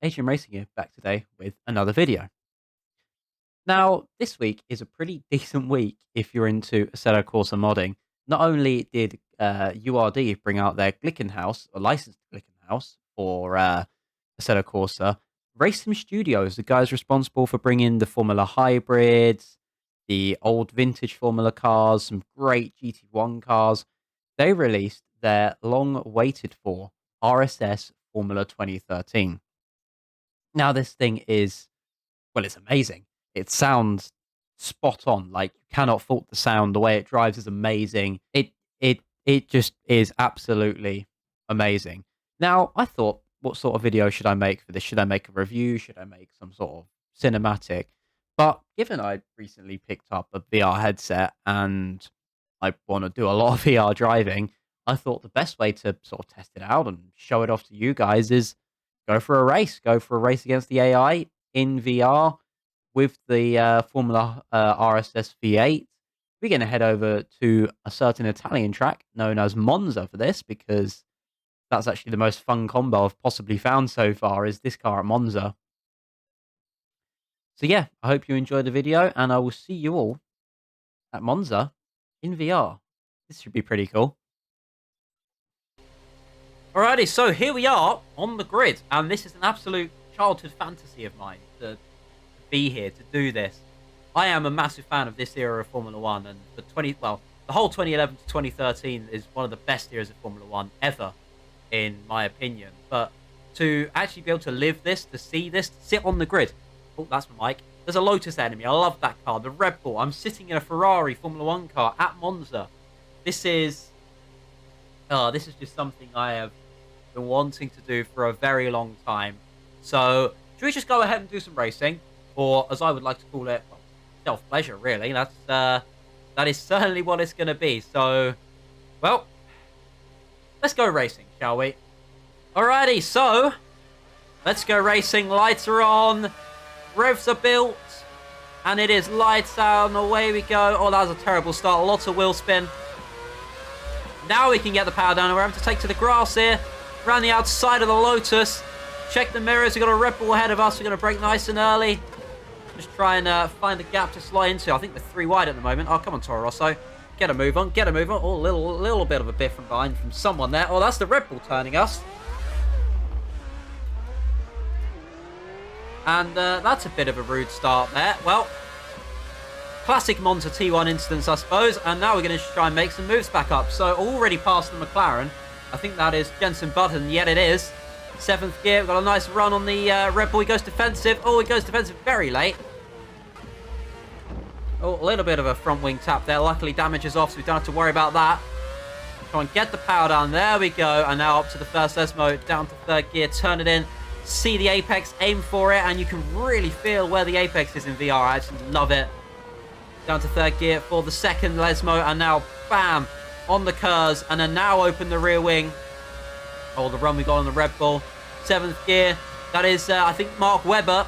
Asian Racing here, back today with another video. Now, this week is a pretty decent week if you're into Assetto Corsa modding. Not only did URD bring out their Glickenhaus, or licensed Glickenhaus for Assetto Corsa, Racing Studios, the guys responsible for bringing the Formula hybrids, the old vintage Formula cars, some great GT1 cars, they released their long waited for RSS Formula 2013. Now, this thing is, well, it's amazing. It sounds spot on. Like, you cannot fault the sound. The way it drives is amazing. It just is absolutely amazing. Now, I thought, what sort of video should I make for this? Should I make a review? Should I make some sort of cinematic? But given I recently picked up a VR headset and I want to do a lot of VR driving, I thought the best way to sort of test it out and show it off to you guys is go for a race. Go for a race against the AI in VR with the Formula RSS V8. We're going to head over to a certain Italian track known as Monza for this, because that's actually the most fun combo I've possibly found so far, is this car at Monza. So yeah, I hope you enjoyed the video, and I will see you all at Monza in VR. This should be pretty cool. Alrighty, so here we are on the grid, and this is an absolute childhood fantasy of mine to be here, to do this. I am a massive fan of this era of Formula 1, and the whole 2011 to 2013 is one of the best eras of Formula 1 ever, in my opinion. But to actually be able to live this, to see this, to sit on the grid. Oh, that's my mic. There's a Lotus enemy. I love that car. The Red Bull. I'm sitting in a Ferrari Formula 1 car at Monza. This is just something I have been wanting to do for a very long time. So, should we just go ahead and do some racing? Or, as I would like to call it, well, self-pleasure, really. That is certainly what it's going to be. So, well, let's go racing, shall we? Alrighty, so, let's go racing. Lights are on. Revs are built. And it is lights out, and away we go. Oh, that was a terrible start. Lots of wheel spin. Now we can get the power down, and we're having to take to the grass here. Around the outside of the Lotus. Check the mirrors. We've got a Red Bull ahead of us. We're going to brake nice and early. Just try and find a gap to slide into. I think we're 3 wide at the moment. Oh, come on, Toro Rosso. Get a move on. Get a move on. Oh, little bit of a bit from behind from someone there. Oh, that's the Red Bull turning us. And that's a bit of a rude start there. Well, classic Monza T1 instance, I suppose. And now we're going to try and make some moves back up. So already past the McLaren. I think that is Jenson Button. Yet it is. 7th gear. We've got a nice run on the Red Bull. He goes defensive. Oh, he goes defensive very late. Oh, a little bit of a front wing tap there. Luckily damages off, so we don't have to worry about that. Try and get the power down. There we go. And now up to the first S mode. Down to 3rd gear. Turn it in. See the apex. Aim for it. And you can really feel where the apex is in VR. I actually love it. Down to 3rd gear for the 2nd Lesmo. And now, bam, on the curves. And then now open the rear wing. Oh, the run we got on the Red Bull. 7th gear. That is, I think, Mark Webber.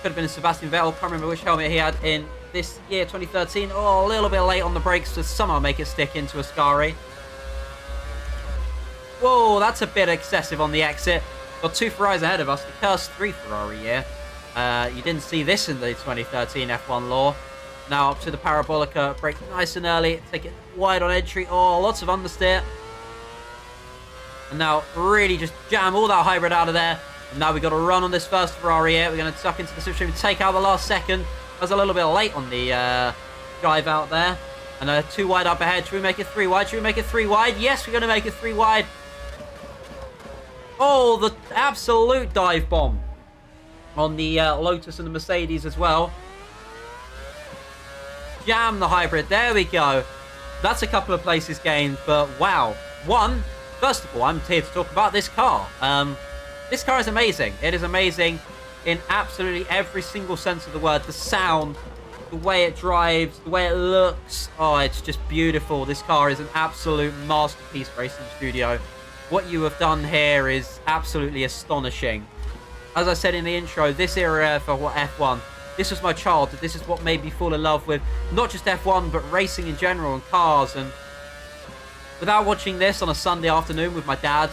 Could have been Sebastian Vettel. Can't remember which helmet he had in this year, 2013. Oh, a little bit late on the brakes to somehow make it stick into Ascari. Whoa, that's a bit excessive on the exit. Got 2 Ferraris ahead of us. The cursed 3 Ferrari year. You didn't see this in the 2013 F1 law. Now up to the Parabolica. Brake nice and early. Take it wide on entry. Oh, lots of understeer. And now really just jam all that hybrid out of there. And now we've got to run on this first Ferrari here. We're going to tuck into the slipstream, take out the last second. I was a little bit late on the drive out there. And 2 wide up ahead. Should we make it 3 wide? Should we make it 3 wide? Yes, we're going to make it 3 wide. Oh, the absolute dive bomb on the Lotus and the Mercedes as well. Jam the hybrid. There we go. That's a couple of places gained, but wow. First of all, I'm here to talk about this car. This car is amazing. It is amazing in absolutely every single sense of the word. The sound, the way it drives, the way it looks. Oh, it's just beautiful. This car is an absolute masterpiece, Racing Studio. What you have done here is absolutely astonishing. As I said in the intro, this era for F1, this was my childhood. This is what made me fall in love with not just F1, but racing in general and cars. And without watching this on a Sunday afternoon with my dad,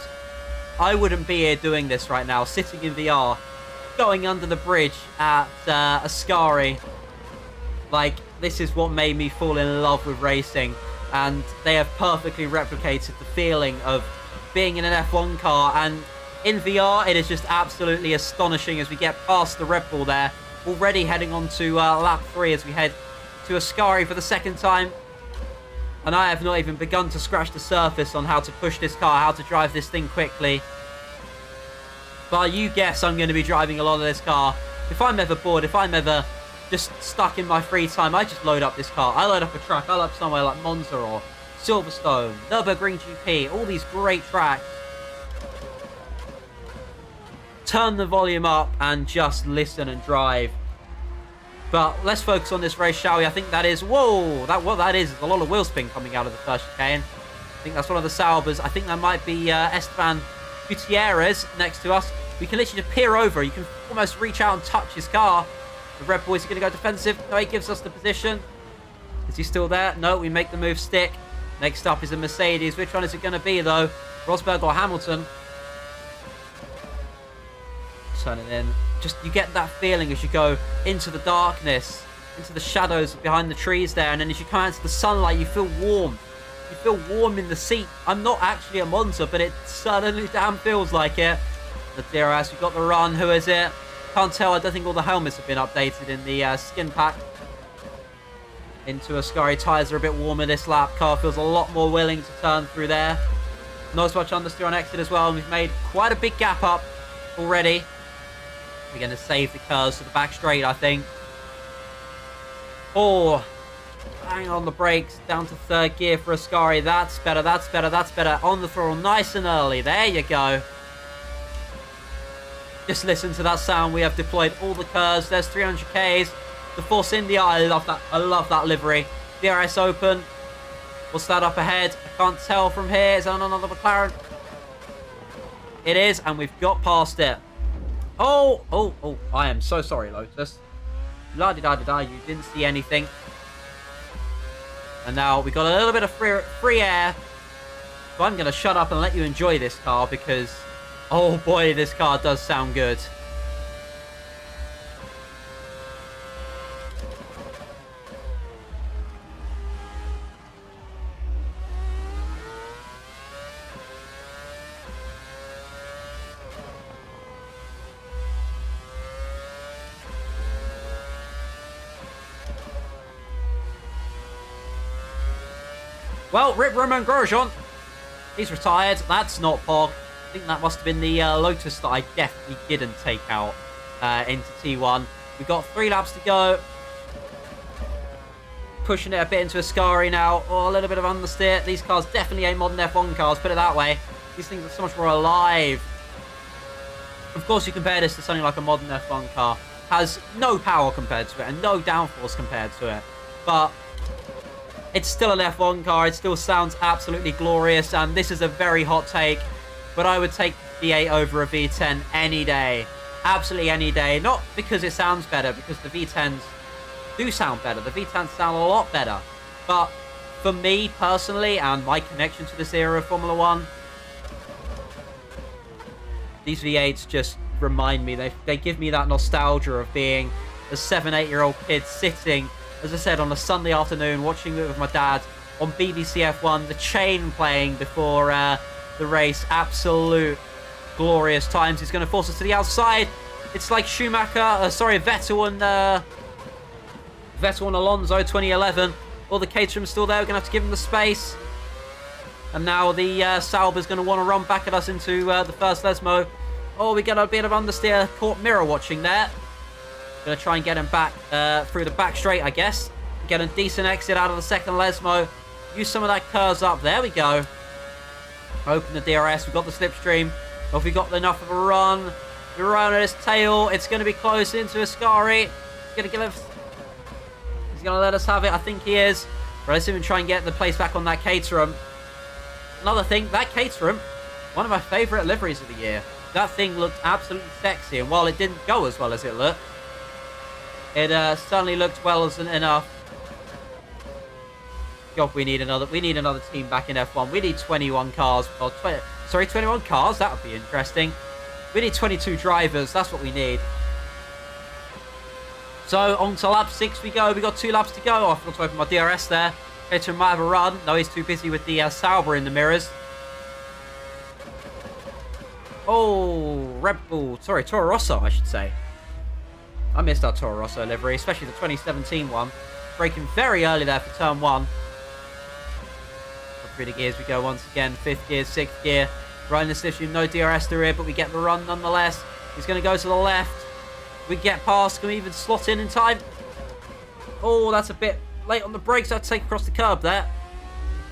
I wouldn't be here doing this right now, sitting in VR, going under the bridge at Ascari. Like, this is what made me fall in love with racing. And they have perfectly replicated the feeling of being in an F1 car. And in VR, it is just absolutely astonishing as we get past the Red Bull there. Already heading on to lap 3 as we head to Ascari for the second time. And I have not even begun to scratch the surface on how to push this car, how to drive this thing quickly. But you guess I'm going to be driving a lot of this car. If I'm ever bored, if I'm ever just stuck in my free time, I just load up this car. I load up a track. I load up somewhere like Monza or Silverstone, Nürburgring GP, all these great tracks. Turn the volume up and just listen and drive. But let's focus on this race, shall we? I think that is... Whoa! What that is a lot of wheel spin coming out of the first chicane. I think that's one of the Saubers. I think that might be Esteban Gutierrez next to us. We can literally just peer over. You can almost reach out and touch his car. The Red Bull is going to go defensive. No, he gives us the position. Is he still there? No, we make the move stick. Next up is a Mercedes. Which one is it going to be, though? Rosberg or Hamilton? Turn it in. Just, you get that feeling as you go into the darkness, into the shadows behind the trees there, and then as you come out into the sunlight, you feel warm. You feel warm in the seat. I'm not actually a Monza, but it certainly damn feels like it. The DRS, we've got the run. Who is it? Can't tell. I don't think all the helmets have been updated in the skin pack. Into Ascari. Tyres are a bit warmer this lap. Car feels a lot more willing to turn through there. Not as much understeer on exit as well, and we've made quite a big gap up already. We're going to save the curves to the back straight, I think. Oh, bang on the brakes, down to third gear for Ascari. That's better, that's better, that's better. On the throttle, nice and early. There you go. Just listen to that sound. We have deployed all the curves. There's 300 Ks. The Force India, I love that. I love that livery. DRS open. What's that up ahead? I can't tell from here. Is that another McLaren? It is, and we've got past it. Oh, I am so sorry, Lotus. La-di-da-di-da, you didn't see anything. And now we got a little bit of free air. So I'm going to shut up and let you enjoy this car because, oh boy, this car does sound good. Well, Rip Romain Grosjean. He's retired. That's not Pog. I think that must have been the Lotus that I definitely didn't take out into T1. We've got 3 laps to go. Pushing it a bit into Ascari now. Oh, a little bit of understeer. These cars definitely ain't modern F1 cars, put it that way. These things are so much more alive. Of course, you compare this to something like a modern F1 car. Has no power compared to it and no downforce compared to it. But it's still an F1 car. It still sounds absolutely glorious. And this is a very hot take. But I would take the V8 over a V10 any day. Absolutely any day. Not because it sounds better. Because the V10s do sound better. The V10s sound a lot better. But for me personally, and my connection to this era of Formula 1, these V8s just remind me. They give me that nostalgia of being a 7-8-year-old kid sitting, as I said, on a Sunday afternoon, watching it with my dad on BBC F1, the chain playing before the race. Absolute glorious times. He's going to force us to the outside. It's like Vettel and Alonso 2011. All the Caterham's still there. We're going to have to give him the space. And now the Sauber's going to want to run back at us into the first Lesmo. Oh, we get a bit of understeer. Caught mirror watching there. Going to try and get him back through the back straight, I guess. Get a decent exit out of the second Lesmo. Use some of that curves up. There we go. Open the DRS. We've got the slipstream. Have we got enough of a run? We're around at his tail. It's going to be close into Ascari. He's going to give us... He's going to let us have it. I think he is. But let's even try and get the place back on that Caterham. Another thing, that Caterham, one of my favourite liveries of the year. That thing looked absolutely sexy. And while it didn't go as well as it looked, it certainly looked well enough. God, we need another team back in F1. We need 21 cars. 21 cars? That would be interesting. We need 22 drivers. That's what we need. So on to lap 6 we go. We got 2 laps to go. Oh, I forgot to open my DRS there. Caterham might have a run. No, he's too busy with the Sauber in the mirrors. Oh, Red Bull. Sorry, Toro Rosso, I should say. I missed that Toro Rosso livery, especially the 2017 one. Braking very early there for turn 1. Up through the gears we go once again. 5th gear, 6th gear. Right in this issue, no DRS through here, but we get the run nonetheless. He's going to go to the left. We get past. Can we even slot in time? Oh, that's a bit late on the brakes. I had to take across the curb there.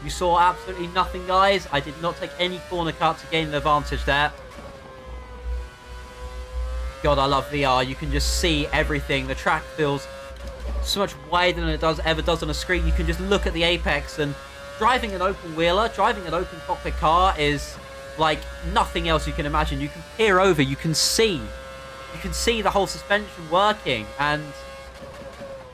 You saw absolutely nothing, guys. I did not take any corner cut to gain the advantage there. God, I love VR. You can just see everything. The track feels so much wider than it ever does on a screen. You can just look at the apex, and driving an open wheeler, driving an open cockpit car is like nothing else you can imagine. You can peer over, you can see the whole suspension working, and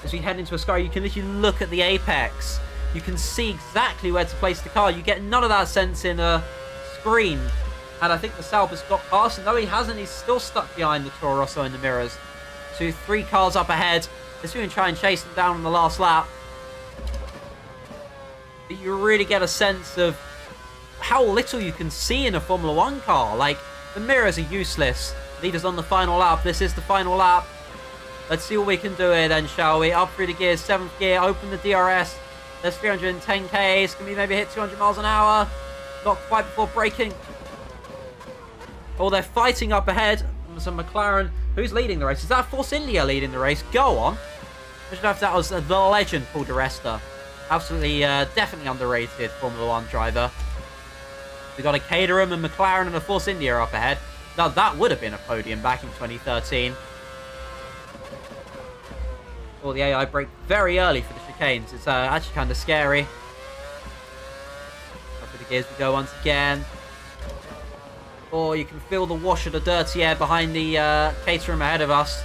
as we head into a sky, you can literally look at the apex. You can see exactly where to place the car. You get none of that sense in a screen. And I think the Sauber's got past. No, he hasn't. He's still stuck behind the Toro Rosso in the mirrors. 2, 3 cars up ahead. Let's even try and chase them down on the last lap. But you really get a sense of how little you can see in a Formula 1 car. Like, the mirrors are useless. Leaders on the final lap. This is the final lap. Let's see what we can do here then, shall we? Up through the gears, 7th gear. Open the DRS. There's 310 Ks. Can we maybe hit 200 miles an hour? Not quite before braking. Oh, they're fighting up ahead. So McLaren, who's leading the race? Is that Force India leading the race? Go on. I should know if that was the legend, Paul di Resta. Absolutely, definitely underrated Formula 1 driver. We got a Caterham and McLaren and a Force India up ahead. Now, that would have been a podium back in 2013. Oh, the AI brake very early for the chicanes. It's actually kind of scary. Up with the gears we go once again. Oh, you can feel the wash of the dirty air behind the Caterham ahead of us.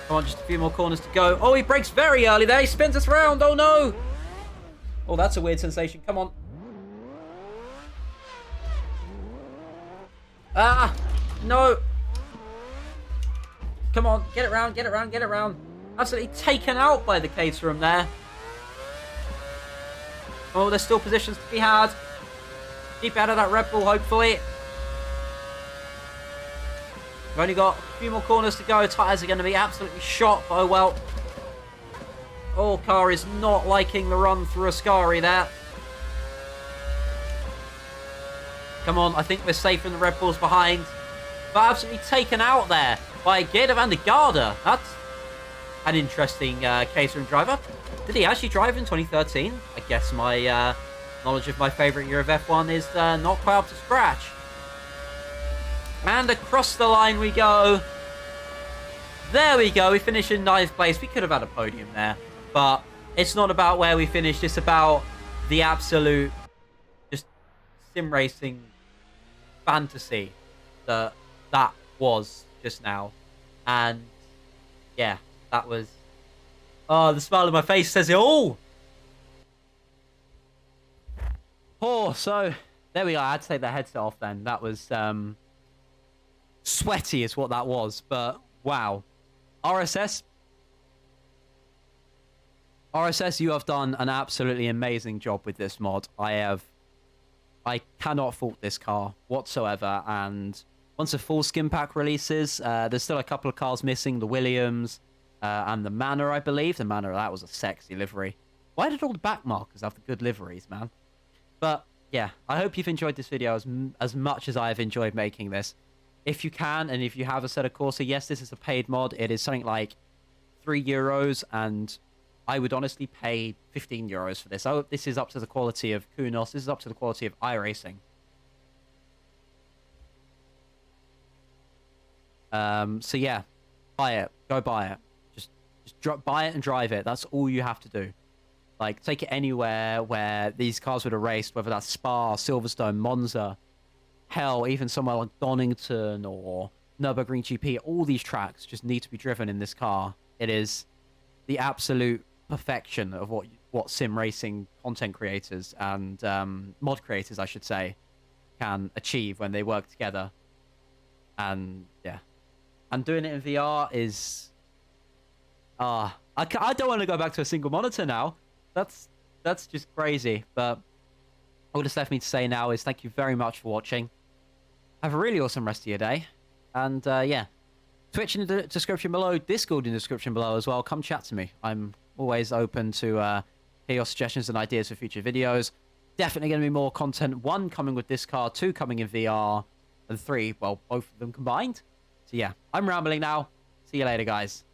Come on, just a few more corners to go. Oh, he brakes very early there. He spins us round. Oh, no. Oh, that's a weird sensation. Come on. Ah, no. Come on, get it round, get it round, get it round. Absolutely taken out by the Caterham there. Oh, there's still positions to be had. Keep out of that Red Bull, hopefully. We've only got a few more corners to go. Tyres are going to be absolutely shot, but oh well. Oh, car is not liking the run through Ascari there. Come on, I think we're safe in the Red Bulls behind. But absolutely taken out there by Geert van der Garde. That's an interesting Caterham driver. Did he actually drive in 2013? I guess my knowledge of my favourite year of F1 is not quite up to scratch. And across the line we go. There we go. We finish in 9th place. We could have had a podium there. But it's not about where we finished. It's about the absolute just sim racing fantasy that was just now. And yeah, that was... Oh, the smile on my face says it all. Oh, so there we are. I had to take the headset off then. That was... sweaty is what that was, but wow. RSS, you have done an absolutely amazing job with this mod. I cannot fault this car whatsoever, and once a full skin pack releases, there's still a couple of cars missing, the Williams and the Manor, I believe. The Manor, that was a sexy livery. Why did all the back markers have the good liveries, man? But yeah, I hope you've enjoyed this video as much as I have enjoyed making this. If you can, and if you have a set of Corsa, yes, this is a paid mod. It is something like €3, and I would honestly pay €15 for this. Oh, this is up to the quality of Kunos. This is up to the quality of iRacing. So yeah, buy it. Go buy it. Just buy it and drive it. That's all you have to do. Like, take it anywhere where these cars would have raced, whether that's Spa, Silverstone, Monza. Hell, even somewhere like Donington or Nürburgring GP, all these tracks just need to be driven in this car. It is the absolute perfection of what sim racing content creators and mod creators, I should say, can achieve when they work together. And yeah, and doing it in VR is I don't want to go back to a single monitor now. That's just crazy. But all that's left me to say now is thank you very much for watching. Have a really awesome rest of your day. And yeah, Twitch in the description below, Discord in the description below as well. Come chat to me. I'm always open to hear your suggestions and ideas for future videos. Definitely going to be more content. 1 coming with this card, 2 coming in VR, and 3, well, both of them combined. So yeah, I'm rambling now. See you later, guys.